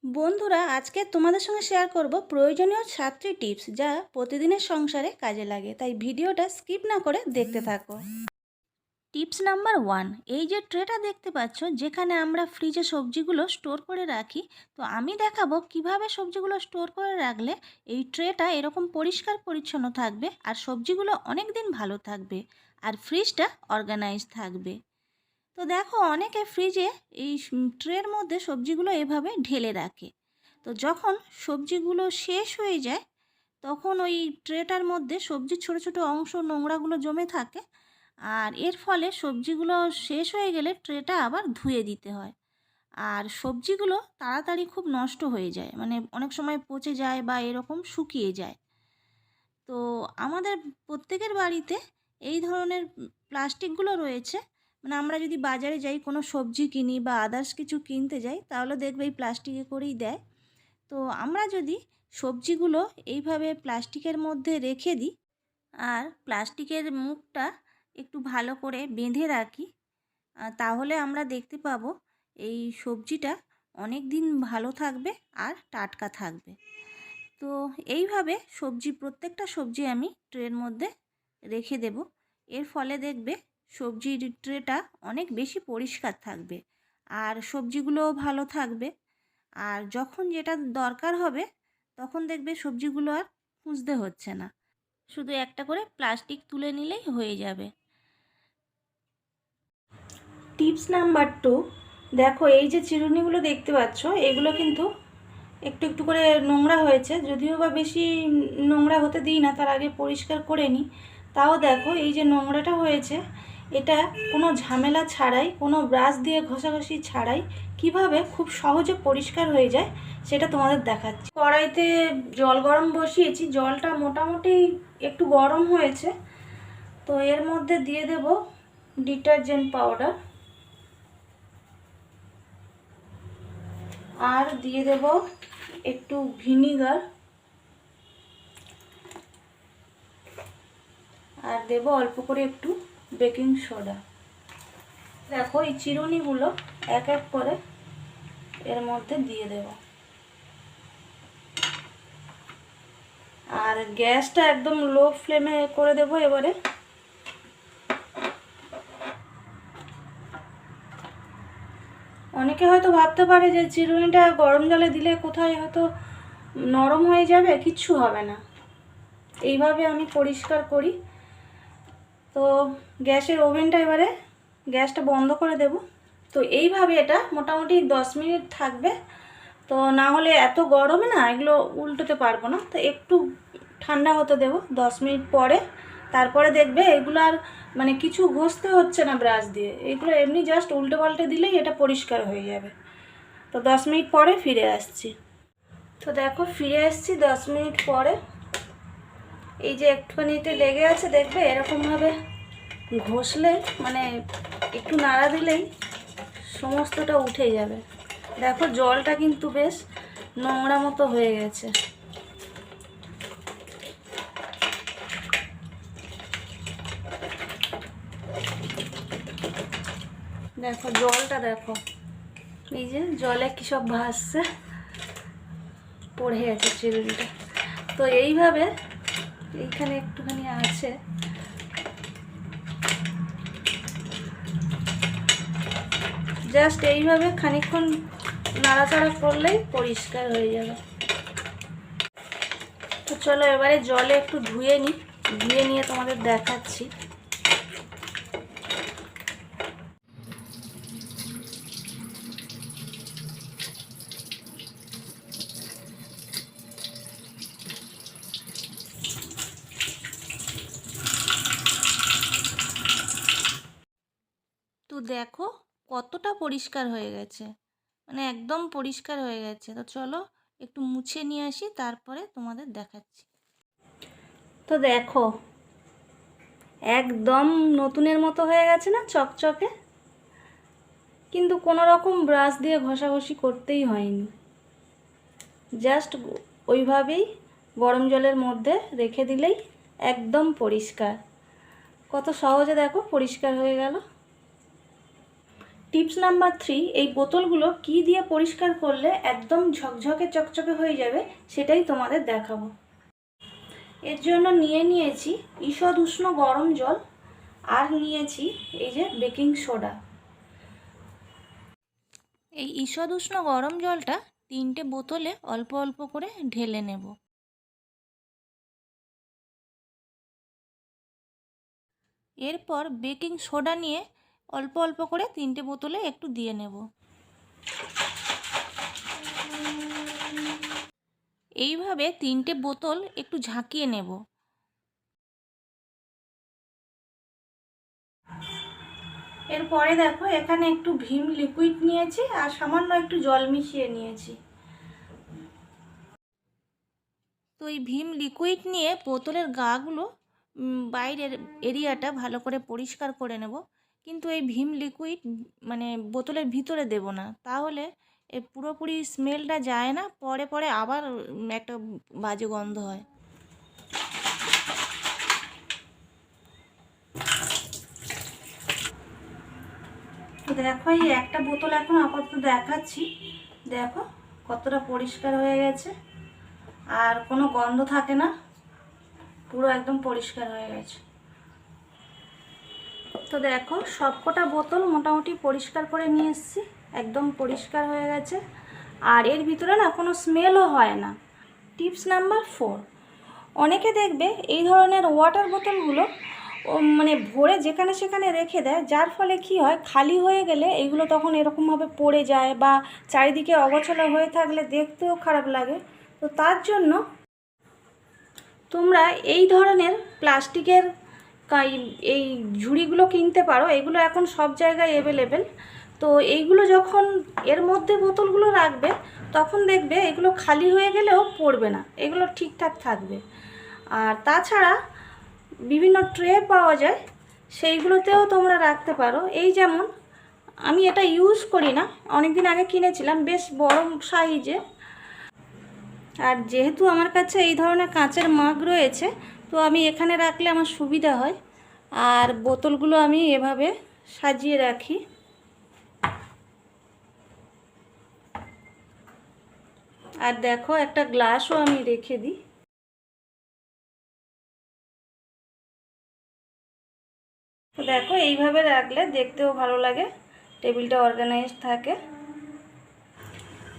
বন্ধুরা, আজকে তোমাদের সঙ্গে শেয়ার করব প্রয়োজনীয় 7টি টিপস যা প্রতিদিনের সংসারে কাজে লাগে। তাই ভিডিওটা স্কিপ না করে দেখতে থাকো। টিপস নাম্বার 1, এই যে ট্রেটা দেখতে পাচ্ছ যেখানে আমরা ফ্রিজে সবজিগুলো স্টোর করে রাখি, তো আমি দেখাবো কিভাবে সবজিগুলো স্টোর করে রাখলে এই ট্রেটা এরকম পরিষ্কার পরিচ্ছন্ন থাকবে আর সবজিগুলো অনেক দিন ভালো থাকবে আর ফ্রিজটা অর্গানাইজ থাকবে। তো দেখো, অনেকে ফ্রিজে এই ট্রের মধ্যে সবজিগুলো এভাবে ঢেলে রাখে। তো যখন সবজিগুলো শেষ হয়ে যায় তখন ওই ট্রেটার মধ্যে সবজির ছোট ছোট অংশ নোংরাগুলো জমে থাকে, আর এর ফলে সবজিগুলো শেষ হয়ে গেলে ট্রেটা আবার ধুয়ে দিতে হয়। আর সবজিগুলো তাড়াতাড়ি খুব নষ্ট হয়ে যায়, মানে অনেক সময় পচে যায় বা এরকম শুকিয়ে যায়। তো আমাদের প্রত্যেকের বাড়িতে এই ধরনের প্লাস্টিকগুলো রয়েছে। মানে আমরা যদি বাজারে যাই কোনো সবজি কিনি বা আদার্স কিছু কিনতে যাই তাহলে দেখবে এই প্লাস্টিকে করেই দেয়। তো আমরা যদি সবজিগুলো এইভাবে প্লাস্টিকের মধ্যে রেখে দিই আর প্লাস্টিকের মুখটা একটু ভালো করে বেঁধে রাখি, তাহলে আমরা দেখতে পাবো এই সবজিটা অনেক দিন ভালো থাকবে আর টাটকা থাকবে। তো এইভাবে প্রত্যেকটা সবজি আমি ট্রের মধ্যে রেখে দেব। এর ফলে দেখবে সবজির ট্রেটা অনেক বেশি পরিষ্কার থাকবে আর সবজিগুলোও ভালো থাকবে। আর যখন যেটা দরকার হবে তখন দেখবে সবজিগুলো আর খুঁজতে হচ্ছে না, শুধু একটা করে প্লাস্টিক তুলে নিলেই হয়ে যাবে। টিপস নাম্বার 2, দেখো এই যে চিরুনিগুলো দেখতে পাচ্ছ এগুলো কিন্তু একটু একটু করে নোংরা হয়েছে, যদিও বা বেশি নোংরা হতে দিই না, তার আগে পরিষ্কার করে নিই। তাও দেখো এই যে নোংরাটা হয়েছে, এটা কোনো ঝামেলা ছাড়াই, কোনো ব্রাশ দিয়ে ঘষাঘষি ছাড়াই কিভাবে খুব সহজে পরিষ্কার হয়ে যায় সেটা তোমাদের দেখাচ্ছি। কড়াইতে জল গরম বসিয়েছি, জলটা মোটামুটি একটু গরম হয়েছে। তো এর মধ্যে দিয়ে দেব ডিটারজেন্ট পাউডার আর দিয়ে দেব একটু ভিনিগার আর দেব অল্প করে একটু বেকিং সোডা। দেখো এই চিরুনিগুলো এক এক করে এর মধ্যে দিয়ে দেব আর গ্যাসটা একদম লো ফ্লেমে করে দেব। এবারে অনেকে হয়তো ভাবতে পারে যে চিরুনিটা গরম জলে দিলে কোথায় হয়তো নরম হয়ে যাবে, কিচ্ছু হবে না। এইভাবে আমি পরিষ্কার করি। তো গ্যাসের ওভেনটা এবারে গ্যাসটা বন্ধ করে দেব। তো এইভাবে এটা মোটামুটি 10 মিনিট থাকবে। তো না হলে এত গরমে না এগুলো উল্টোতে পারবো না, তো একটু ঠান্ডা হতে দেব 10 মিনিট পরে। তারপরে দেখবে এগুলো আর মানে কিছু ঘষতে হচ্ছে না ব্রাশ দিয়ে, এগুলো এমনি জাস্ট উল্টে পাল্টে দিলেই এটা পরিষ্কার হয়ে যাবে। তো 10 মিনিট পরে ফিরে আসছি। তো দেখো ফিরে আসছি 10 মিনিট পরে। এই যে একটুখানিতে লেগে আছে দেখবে, এরকমভাবে ঘষলে মানে একটু নাড়া দিলেই সমস্তটা উঠে যাবে। দেখো জলটা কিন্তু বেশ নোংরা মতো হয়ে গেছে। দেখো জলটা দেখো, এই যে জলে কী সব ভাসছে, পড়ে গেছে চিরুনিটা। তো এইভাবে এইখানে একটুখানি আছে, জাস্ট এইভাবে খানিকক্ষণ নাড়াচাড়া করলেই পরিষ্কার হয়ে যাবে। তো চলো এবারে জলে একটু ধুয়ে নিই, ধুয়ে নিয়ে তোমাদের দেখাচ্ছি। তো দেখো কতটা পরিষ্কার হয়ে গেছে, মানে একদম পরিষ্কার হয়ে গেছে। তো চলো একটু মুছে নিয়ে আসি, তারপরে তোমাদের দেখাচ্ছি। তো দেখো একদম নতুনের মতো হয়ে গেছে না, চকচকে। কিন্তু কোনো রকম ব্রাশ দিয়ে ঘষাঘষি করতেই হয়নি, জাস্ট ওইভাবেই গরম জলের মধ্যে রেখে দিলেই একদম পরিষ্কার। কত সহজে দেখো পরিষ্কার হয়ে গেল। টিপস নাম্বার 3, এই বোতলগুলো কি দিয়ে পরিষ্কার করলে একদম ঝকঝকে চকচকে হয়ে যাবে সেটাই তোমাদের দেখাবো। এর জন্য নিয়েছি ঈষৎ উষ্ণ গরম জল, আর নিয়েছি এই যে বেকিং সোডা। এই ঈষৎ উষ্ণ গরম জলটা 3টে বোতলে অল্প অল্প করে ঢেলে নেব। এরপর বেকিং সোডা নিয়ে অল্প অল্প করে 3টে বোতলে একটু দিয়ে নেব। এইভাবে 3টে বোতল একটু ঝাঁকিয়ে নেব। এরপরে দেখো এখানে একটু ভীম লিকুইড নিয়েছি আর সামান্য একটু জল মিশিয়ে নিয়েছি। তো এই ভীম লিকুইড নিয়ে বোতলের গাগুলো বাইরের এরিয়াটা ভালো করে পরিষ্কার করে নেব। কিন্তু এই ভীম লিকুইড মানে বোতলের ভিতরে দেব না, তাহলে এই পুরোপুরি স্মেলটা যায় না, পরে পরে আবার একটা বাজে গন্ধ হয়। দেখো এই একটা বোতল এখন আপাতত দেখাচ্ছি, দেখো কতটা পরিষ্কার হয়ে গেছে আর কোনো গন্ধ থাকে না, পুরো একদম পরিষ্কার হয়ে গেছে। তো দেখো সবকটা বোতল মোটামুটি পরিষ্কার করে নিয়ে এসেছি, একদম পরিষ্কার হয়ে গেছে আর এর ভিতরে না কোনো স্মেলও হয় না। টিপস নাম্বার 4, অনেকে দেখবে এই ধরনের ওয়াটার বোতলগুলো মানে ভরে যেখানে সেখানে রেখে দেয়, যার ফলে কি হয় খালি হয়ে গেলে এগুলো তখন এরকমভাবে পড়ে যায় বা চারিদিকে অগোছালো হয়ে থাকলে দেখতেও খারাপ লাগে। তো তার জন্য তোমরা এই ধরনের প্লাস্টিকের এই ঝুড়িগুলো কিনতে পারো, এগুলো এখন সব জায়গায় অ্যাভেলেবেল। তো এইগুলো যখন এর মধ্যে বোতলগুলো রাখবে তখন দেখবে এগুলো খালি হয়ে গেলেও পড়বে না, এগুলো ঠিকঠাক থাকবে। আর তাছাড়া বিভিন্ন ট্রে পাওয়া যায়, সেইগুলোতেও তোমরা রাখতে পারো। এই যেমন আমি এটা ইউজ করি না, অনেক দিন আগে কিনেছিলাম, বেশ বড় সাইজে। আর যেহেতু আমার কাছে এই ধরনের কাঁচের মাগ রয়েছে, তো আমি এখানে রাখলে আমার সুবিধা হয়। আর বোতলগুলো আমি এভাবে সাজিয়ে রাখি। আর দেখো একটা গ্লাসও আমি রেখে দিই। তো দেখো এইভাবে রাখলে দেখতেও ভালো লাগে, টেবিলটা অর্গানাইজ থাকে।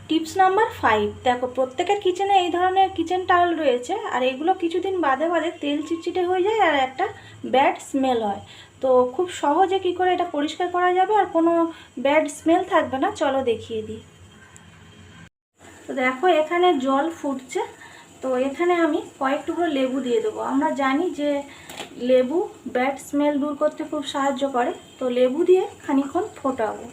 টিপস নাম্বার 5, দেখো প্রত্যেকের কিচেনে এই ধরনের কিচেন টাওয়েল রয়েছে, আর এগুলো কিছুদিন বাদে বাদে তেল চিটচিটে হয়ে যায় আর একটা ব্যাড স্মেল হয়। তো খুব সহজে কি করে এটা পরিষ্কার করা যাবে আর কোনো ব্যাড স্মেল থাকবে না, চলো দেখিয়ে দিই। তো দেখো এখানে জল ফুটছে, তো এখানে আমি কয়েক টুকরো লেবু দিয়ে দেবো। আমরা জানি যে লেবু ব্যাড স্মেল দূর করতে খুব সাহায্য করে, তো লেবু দিয়ে খানিকক্ষণ ফোটাবো।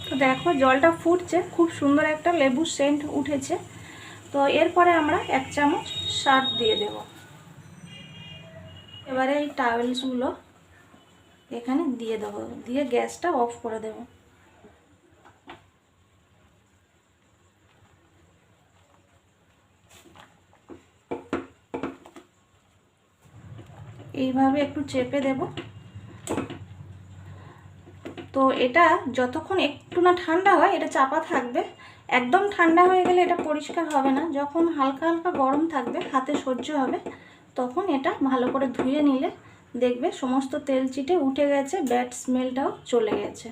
তো দেখো জলটা ফুটছে, খুব সুন্দর একটা লেবু সেন্ট উঠেছে। তো এরপরে আমরা 1 চামচ সার্ফ দিয়ে দেব। এবারে এই টাওয়েলসগুলো এখানে দিয়ে দেবো, দিয়ে গ্যাসটা অফ করে দেব। এইভাবে একটু চেপে দেব। তো এটা যতক্ষণ একটু না ঠান্ডা হয় এটা চাপা থাকবে, একদম ঠান্ডা হয়ে গেলে এটা পরিষ্কার হবে না। যখন হালকা হালকা গরম থাকবে, হাতে সহ্য হবে, তখন এটা ভালো করে ধুয়ে নিলে দেখবে সমস্ত তেল চিটে উঠে গেছে, ব্যাড স্মেলটাও চলে গেছে।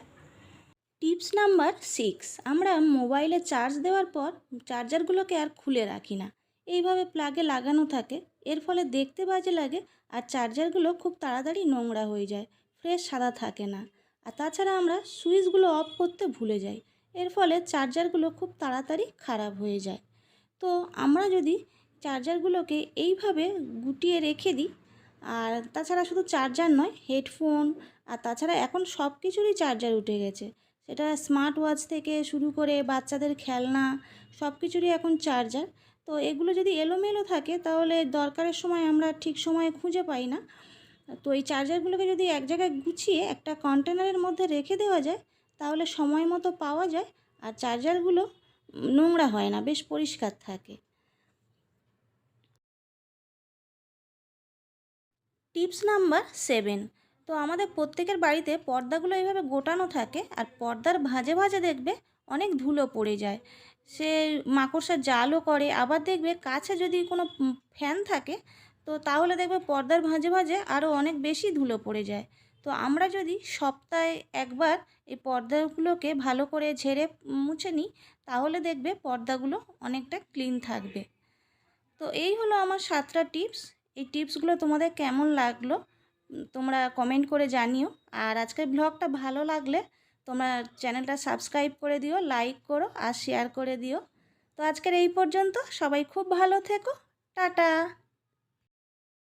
টিপস নাম্বার 6, আমরা মোবাইলে চার্জ দেওয়ার পর চার্জারগুলোকে আর খুলে রাখি না, এইভাবে প্লাগে লাগানো থাকে। এর ফলে দেখতে বাজে লাগে আর চার্জারগুলো খুব তাড়াতাড়ি নোংরা হয়ে যায়, ফ্রেশ সাদা থাকে না। আর তাছাড়া আমরা সুইচগুলো অফ করতে ভুলে যাই, এর ফলে চার্জারগুলো খুব তাড়াতাড়ি খারাপ হয়ে যায়। তো আমরা যদি চার্জারগুলোকে এইভাবে গুটিয়ে রেখে দিই, আর তাছাড়া শুধু চার্জার নয়, হেডফোন আর তাছাড়া এখন সব কিছুরই চার্জার উঠে গেছে, সেটা স্মার্ট ওয়াচ থেকে শুরু করে বাচ্চাদের খেলনা সব কিছুরই এখন চার্জার। তো এগুলো যদি এলোমেলো থাকে তাহলে দরকারের সময় আমরা ঠিক সময়ে খুঁজে পাই না। তো এই চার্জারগুলোকে যদি এক জায়গায় গুছিয়ে একটা কন্টেনারের মধ্যে রেখে দেওয়া যায় তাহলে সময় মতো পাওয়া যায় আর চার্জারগুলো নোংরা হয় না, বেশ পরিষ্কার থাকে। টিপস নাম্বার 7, তো আমাদের প্রত্যেকের বাড়িতে পর্দাগুলো এইভাবে গোটানো থাকে, আর পর্দার ভাঁজে ভাঁজে দেখবে অনেক ধুলো পড়ে যায়। সে মাকড়সা জালও করে, আবার দেখবে কাছে যদি কোনো ফ্যান থাকে তো তাহলে দেখবে পর্দার ভাঁজে ভাঁজে আরও অনেক বেশি ধুলো পড়ে যায়। তো আমরা যদি সপ্তাহে একবার এই পর্দাগুলোকে ভালো করে ঝেড়ে মুছে নিই তাহলে দেখবে পর্দাগুলো অনেকটা ক্লিন থাকবে। তো এই হলো আমার 7টা টিপস। এই টিপসগুলো তোমাদের কেমন লাগলো তোমরা কমেন্ট করে জানিও। আর আজকের ব্লগটা ভালো লাগলে তোমরা চ্যানেলটা সাবস্ক্রাইব করে দিও, লাইক করো আর শেয়ার করে দিও। তো আজকের এই পর্যন্ত, সবাই খুব ভালো থেকো, টাটা।